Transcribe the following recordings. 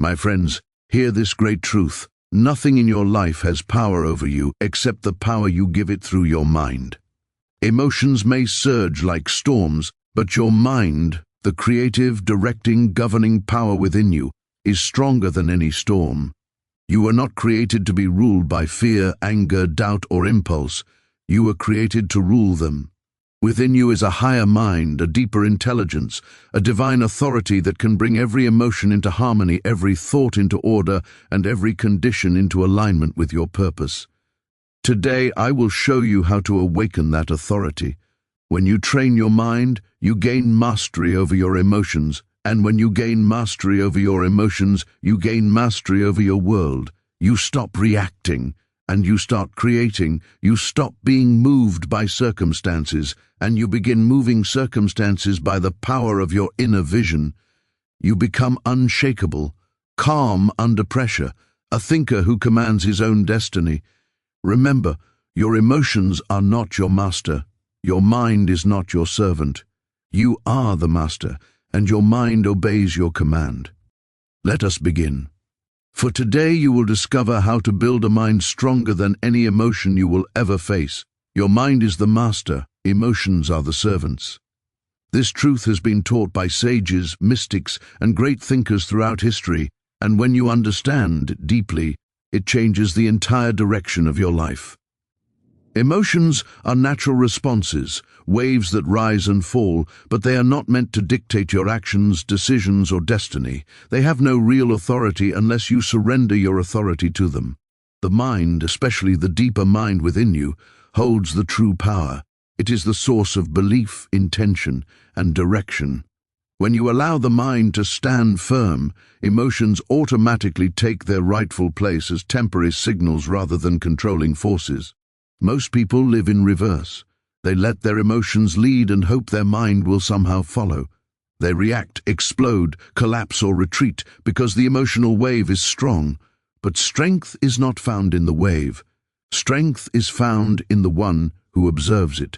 My friends, hear this great truth. Nothing in your life has power over you except the power you give it through your mind. Emotions may surge like storms, but your mind, the creative, directing, governing power within you, is stronger than any storm. You were not created to be ruled by fear, anger, doubt, or impulse. You were created to rule them. Within you is a higher mind, a deeper intelligence, a divine authority that can bring every emotion into harmony, every thought into order, and every condition into alignment with your purpose. Today, I will show you how to awaken that authority. When you train your mind, you gain mastery over your emotions, and when you gain mastery over your emotions, you gain mastery over your world. You stop reacting, and you start creating. You stop being moved by circumstances, and you begin moving circumstances by the power of your inner vision. You become unshakable, calm under pressure, a thinker who commands his own destiny. Remember, your emotions are not your master. Your mind is not your servant. You are the master, and your mind obeys your command. Let us begin. For today you will discover how to build a mind stronger than any emotion you will ever face. Your mind is the master, emotions are the servants. This truth has been taught by sages, mystics, and great thinkers throughout history, and when you understand it deeply, it changes the entire direction of your life. Emotions are natural responses, waves that rise and fall, but they are not meant to dictate your actions, decisions, or destiny. They have no real authority unless you surrender your authority to them. The mind, especially the deeper mind within you, holds the true power. It is the source of belief, intention, and direction. When you allow the mind to stand firm, emotions automatically take their rightful place as temporary signals rather than controlling forces. Most people live in reverse. They let their emotions lead and hope their mind will somehow follow. They react, explode, collapse, or retreat because the emotional wave is strong. But strength is not found in the wave. Strength is found in the one who observes it.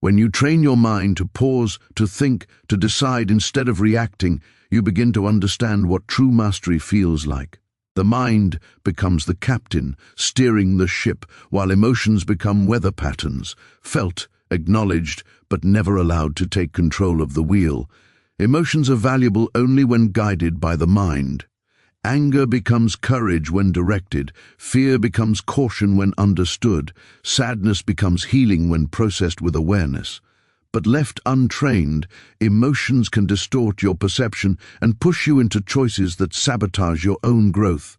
When you train your mind to pause, to think, to decide instead of reacting, you begin to understand what true mastery feels like. The mind becomes the captain, steering the ship, while emotions become weather patterns, felt, acknowledged, but never allowed to take control of the wheel. Emotions are valuable only when guided by the mind. Anger becomes courage when directed, fear becomes caution when understood, sadness becomes healing when processed with awareness. But left untrained, emotions can distort your perception and push you into choices that sabotage your own growth.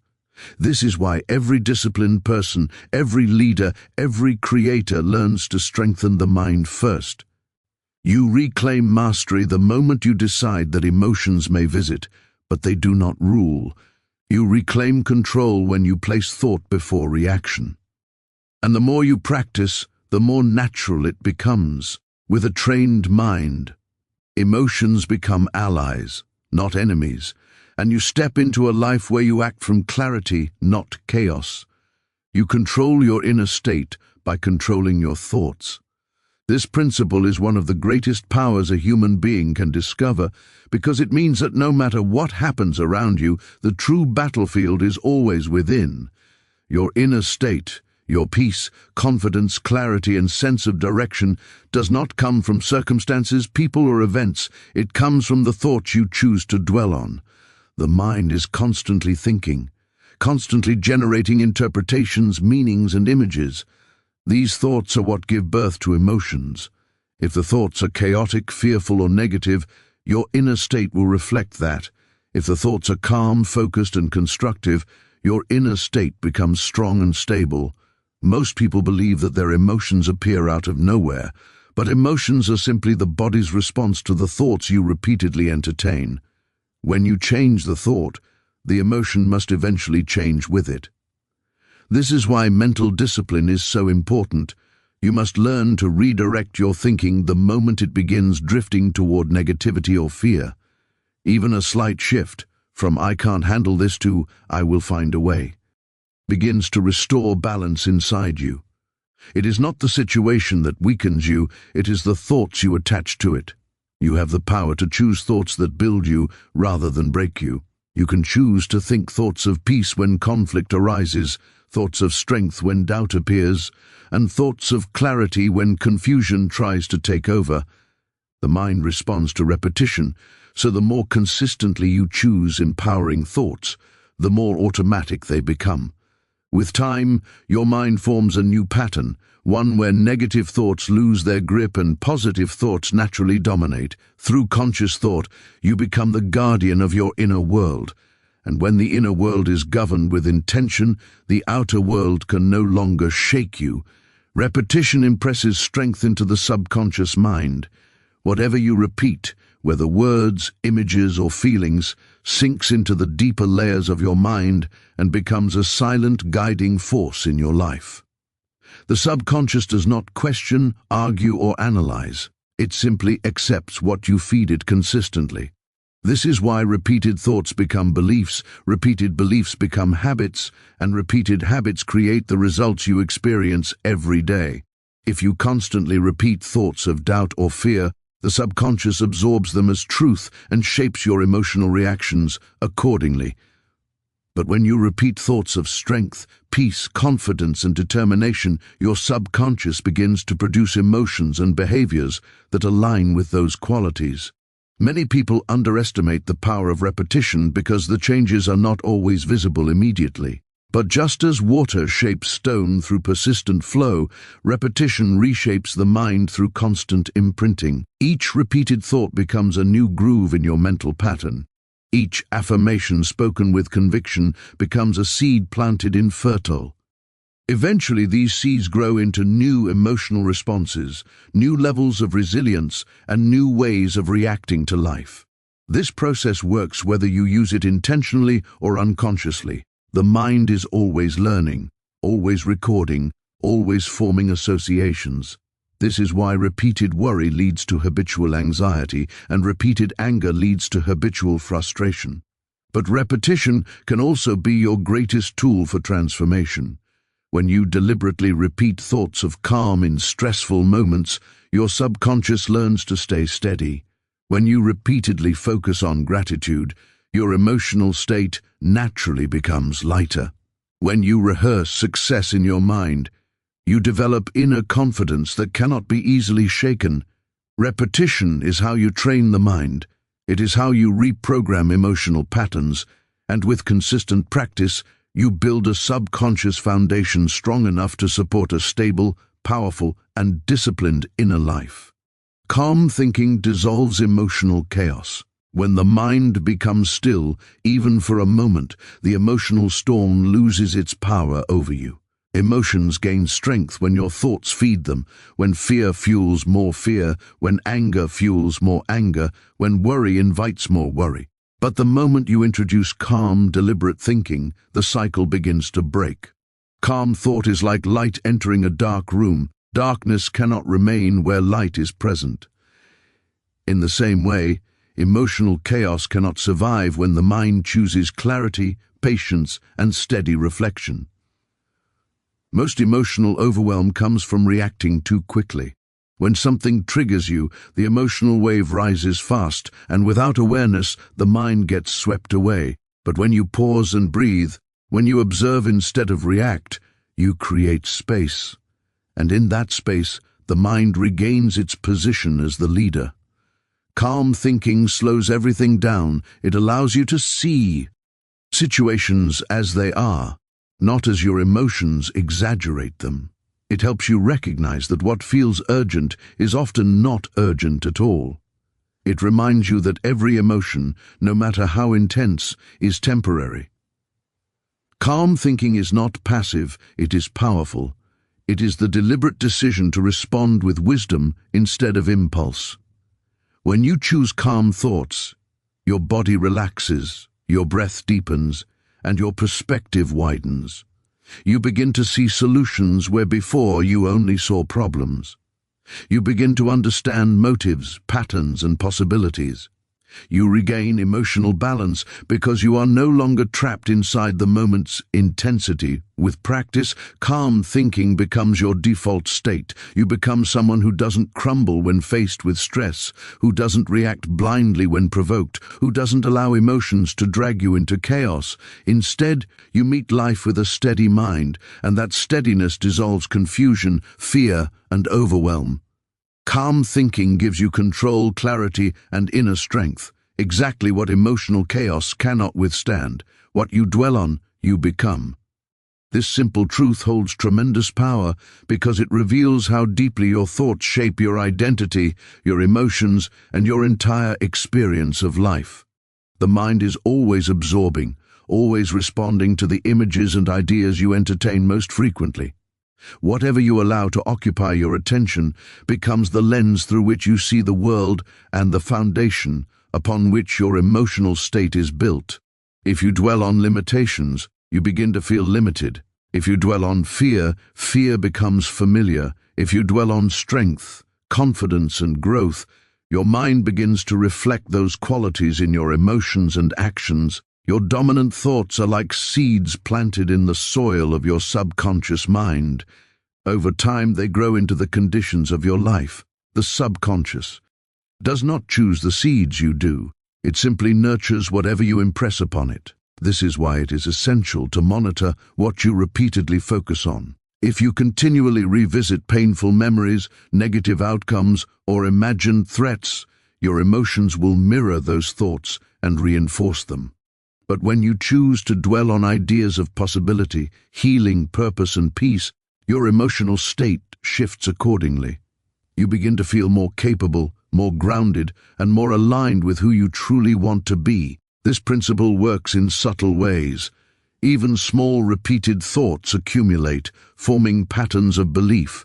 This is why every disciplined person, every leader, every creator learns to strengthen the mind first. You reclaim mastery the moment you decide that emotions may visit, but they do not rule. You reclaim control when you place thought before reaction. And the more you practice, the more natural it becomes. With a trained mind, emotions become allies, not enemies, and you step into a life where you act from clarity, not chaos. You control your inner state by controlling your thoughts. This principle is one of the greatest powers a human being can discover because it means that no matter what happens around you, the true battlefield is always within. Your inner state, your peace, confidence, clarity, and sense of direction does not come from circumstances, people, or events. It comes from the thoughts you choose to dwell on. The mind is constantly thinking, constantly generating interpretations, meanings, and images. These thoughts are what give birth to emotions. If the thoughts are chaotic, fearful, or negative, your inner state will reflect that. If the thoughts are calm, focused, and constructive, your inner state becomes strong and stable. Most people believe that their emotions appear out of nowhere, but emotions are simply the body's response to the thoughts you repeatedly entertain. When you change the thought, the emotion must eventually change with it. This is why mental discipline is so important. You must learn to redirect your thinking the moment it begins drifting toward negativity or fear. Even a slight shift, from "I can't handle this" to "I will find a way," begins to restore balance inside you. It is not the situation that weakens you, it is the thoughts you attach to it. You have the power to choose thoughts that build you rather than break you. You can choose to think thoughts of peace when conflict arises, thoughts of strength when doubt appears, and thoughts of clarity when confusion tries to take over. The mind responds to repetition, so the more consistently you choose empowering thoughts, the more automatic they become. With time, your mind forms a new pattern, one where negative thoughts lose their grip and positive thoughts naturally dominate. Through conscious thought, you become the guardian of your inner world. And when the inner world is governed with intention, the outer world can no longer shake you. Repetition impresses strength into the subconscious mind. Whatever you repeat, whether words, images, or feelings, sinks into the deeper layers of your mind and becomes a silent guiding force in your life. The subconscious does not question, argue, or analyze. It simply accepts what you feed it consistently. This is why repeated thoughts become beliefs, repeated beliefs become habits, and repeated habits create the results you experience every day. If you constantly repeat thoughts of doubt or fear, the subconscious absorbs them as truth and shapes your emotional reactions accordingly. But when you repeat thoughts of strength, peace, confidence, and determination, your subconscious begins to produce emotions and behaviors that align with those qualities. Many people underestimate the power of repetition because the changes are not always visible immediately. But just as water shapes stone through persistent flow, repetition reshapes the mind through constant imprinting. Each repeated thought becomes a new groove in your mental pattern. Each affirmation spoken with conviction becomes a seed planted in fertile. Eventually, these seeds grow into new emotional responses, new levels of resilience, and new ways of reacting to life. This process works whether you use it intentionally or unconsciously. The mind is always learning, always recording, always forming associations. This is why repeated worry leads to habitual anxiety and repeated anger leads to habitual frustration. But repetition can also be your greatest tool for transformation. When you deliberately repeat thoughts of calm in stressful moments, your subconscious learns to stay steady. When you repeatedly focus on gratitude, your emotional state naturally becomes lighter. When you rehearse success in your mind, you develop inner confidence that cannot be easily shaken. Repetition is how you train the mind. It is how you reprogram emotional patterns, and with consistent practice, you build a subconscious foundation strong enough to support a stable, powerful, and disciplined inner life. Calm thinking dissolves emotional chaos. When the mind becomes still, even for a moment, the emotional storm loses its power over you. Emotions gain strength when your thoughts feed them, when fear fuels more fear, when anger fuels more anger, when worry invites more worry. But the moment you introduce calm, deliberate thinking, the cycle begins to break. Calm thought is like light entering a dark room. Darkness cannot remain where light is present. In the same way, emotional chaos cannot survive when the mind chooses clarity, patience, and steady reflection. Most emotional overwhelm comes from reacting too quickly. When something triggers you, the emotional wave rises fast, and without awareness, the mind gets swept away. But when you pause and breathe, when you observe instead of react, you create space. And in that space, the mind regains its position as the leader. Calm thinking slows everything down. It allows you to see situations as they are, not as your emotions exaggerate them. It helps you recognize that what feels urgent is often not urgent at all. It reminds you that every emotion, no matter how intense, is temporary. Calm thinking is not passive, it is powerful. It is the deliberate decision to respond with wisdom instead of impulse. When you choose calm thoughts, your body relaxes, your breath deepens, and your perspective widens. You begin to see solutions where before you only saw problems. You begin to understand motives, patterns, and possibilities. You regain emotional balance because you are no longer trapped inside the moment's intensity. With practice, calm thinking becomes your default state. You become someone who doesn't crumble when faced with stress, who doesn't react blindly when provoked, who doesn't allow emotions to drag you into chaos. Instead, you meet life with a steady mind, and that steadiness dissolves confusion, fear, and overwhelm. Calm thinking gives you control, clarity, and inner strength, exactly what emotional chaos cannot withstand. What you dwell on, you become. This simple truth holds tremendous power because it reveals how deeply your thoughts shape your identity, your emotions, and your entire experience of life. The mind is always absorbing, always responding to the images and ideas you entertain most frequently. Whatever you allow to occupy your attention becomes the lens through which you see the world and the foundation upon which your emotional state is built. If you dwell on limitations, you begin to feel limited. If you dwell on fear, fear becomes familiar. If you dwell on strength, confidence, and growth, your mind begins to reflect those qualities in your emotions and actions. Your dominant thoughts are like seeds planted in the soil of your subconscious mind. Over time, they grow into the conditions of your life. The subconscious does not choose the seeds you do. It simply nurtures whatever you impress upon it. This is why it is essential to monitor what you repeatedly focus on. If you continually revisit painful memories, negative outcomes, or imagined threats, your emotions will mirror those thoughts and reinforce them. But when you choose to dwell on ideas of possibility, healing, purpose, and peace, your emotional state shifts accordingly. You begin to feel more capable, more grounded, and more aligned with who you truly want to be. This principle works in subtle ways. Even small repeated thoughts accumulate, forming patterns of belief.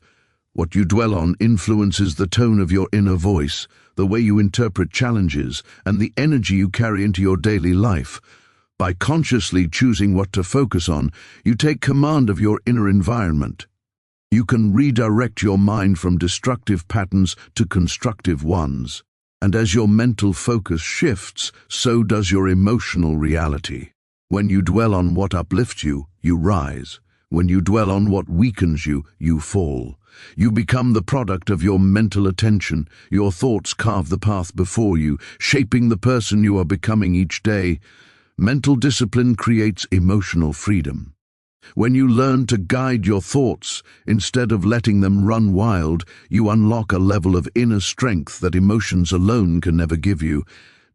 What you dwell on influences the tone of your inner voice, the way you interpret challenges, and the energy you carry into your daily life. By consciously choosing what to focus on, you take command of your inner environment. You can redirect your mind from destructive patterns to constructive ones. And as your mental focus shifts, so does your emotional reality. When you dwell on what uplifts you, you rise. When you dwell on what weakens you, you fall. You become the product of your mental attention. Your thoughts carve the path before you, shaping the person you are becoming each day. Mental discipline creates emotional freedom. When you learn to guide your thoughts instead of letting them run wild, you unlock a level of inner strength that emotions alone can never give you.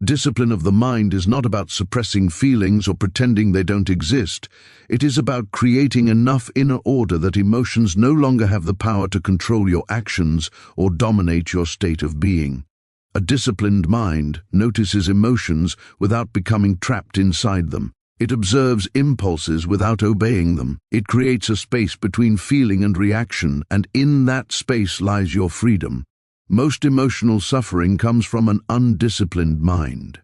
Discipline of the mind is not about suppressing feelings or pretending they don't exist. It is about creating enough inner order that emotions no longer have the power to control your actions or dominate your state of being. A disciplined mind notices emotions without becoming trapped inside them. It observes impulses without obeying them. It creates a space between feeling and reaction, and in that space lies your freedom. Most emotional suffering comes from an undisciplined mind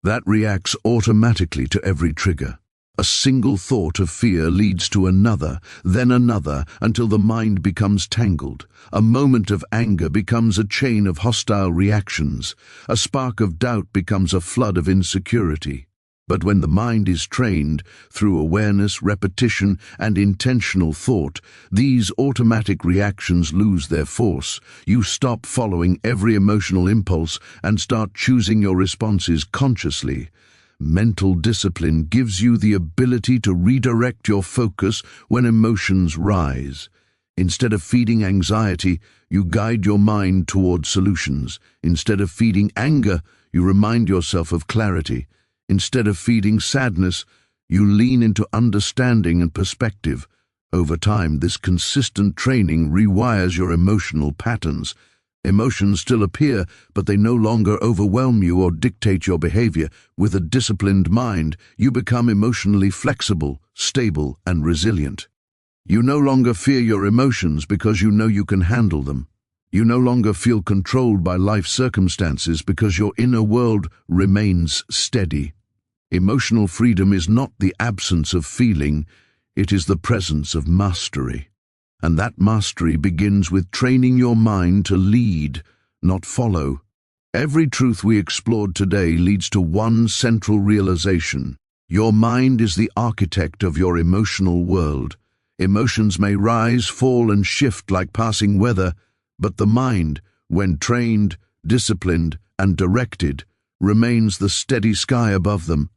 that reacts automatically to every trigger. A single thought of fear leads to another, then another, until the mind becomes tangled. A moment of anger becomes a chain of hostile reactions. A spark of doubt becomes a flood of insecurity. But when the mind is trained through awareness, repetition, and intentional thought, these automatic reactions lose their force. You stop following every emotional impulse and start choosing your responses consciously. Mental discipline gives you the ability to redirect your focus when emotions rise. Instead of feeding anxiety, you guide your mind toward solutions. Instead of feeding anger, you remind yourself of clarity. Instead of feeding sadness, you lean into understanding and perspective. Over time, this consistent training rewires your emotional patterns. Emotions still appear, but they no longer overwhelm you or dictate your behavior. With a disciplined mind, you become emotionally flexible, stable, and resilient. You no longer fear your emotions because you know you can handle them. You no longer feel controlled by life circumstances because your inner world remains steady. Emotional freedom is not the absence of feeling, it is the presence of mastery. And that mastery begins with training your mind to lead, not follow. Every truth we explored today leads to one central realization. Your mind is the architect of your emotional world. Emotions may rise, fall, and shift like passing weather, but the mind, when trained, disciplined, and directed, remains the steady sky above them.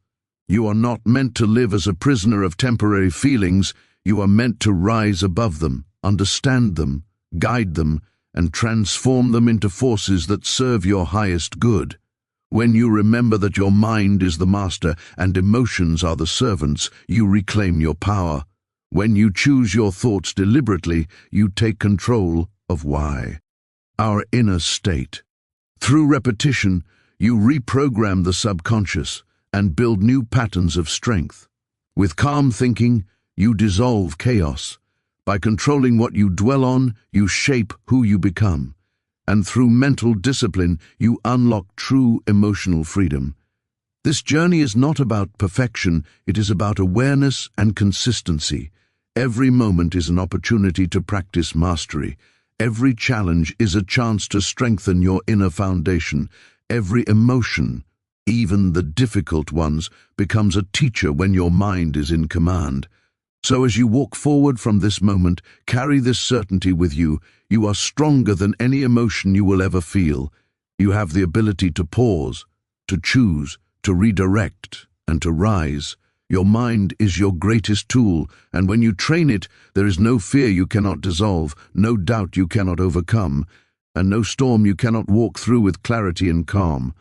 You are not meant to live as a prisoner of temporary feelings. You are meant to rise above them, understand them, guide them, and transform them into forces that serve your highest good. When you remember that your mind is the master and emotions are the servants, you reclaim your power. When you choose your thoughts deliberately, you take control of why. Our inner state. Through repetition, you reprogram the subconscious and build new patterns of strength. With calm thinking, you dissolve chaos. By controlling what you dwell on, you shape who you become. And through mental discipline, you unlock true emotional freedom. This journey is not about perfection, it is about awareness and consistency. Every moment is an opportunity to practice mastery. Every challenge is a chance to strengthen your inner foundation. Every emotion, even the difficult ones, becomes a teacher when your mind is in command. So as you walk forward from this moment, carry this certainty with you. You are stronger than any emotion you will ever feel. You have the ability to pause, to choose, to redirect, and to rise. Your mind is your greatest tool, and when you train it, there is no fear you cannot dissolve, no doubt you cannot overcome, and no storm you cannot walk through with clarity and calm.